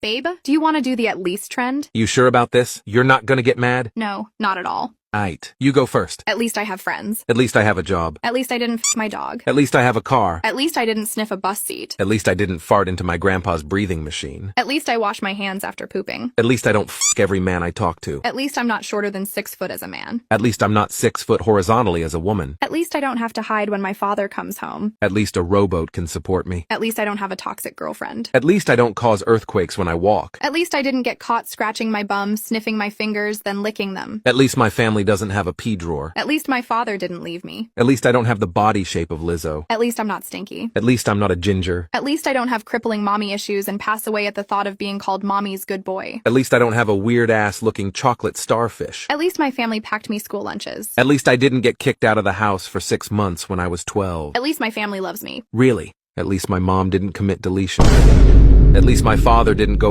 Babe, do you want to do the at least trend? You sure about this? You're not gonna get mad? No, not at all. Aight. You go first. At least I have friends. At least I have a job. At least I didn't f my dog. At least I have a car. At least I didn't sniff a bus seat. At least I didn't fart into my grandpa's breathing machine. At least I wash my hands after pooping. At least I don't f every man I talk to. At least I'm not shorter than 6 foot as a man. At least I'm not 6 foot horizontally as a woman. At least I don't have to hide when my father comes home. At least a rowboat can support me. At least I don't have a toxic girlfriend. At least I don't cause earthquakes when I walk. At least I didn't get caught scratching my bum, sniffing my fingers, then licking them. At least my family doesn't have a pee drawer. At least my father didn't leave me. At least I don't have the body shape of Lizzo. At least I'm not stinky. At least I'm not a ginger. At least I don't have crippling mommy issues and pass away at the thought of being called mommy's good boy. At least I don't have a weird-ass looking chocolate starfish. At least my family packed me school lunches. At least I didn't get kicked out of the house for 6 months when I was 12. At least my family loves me. Really? At least my mom didn't commit deletion. At least my father didn't go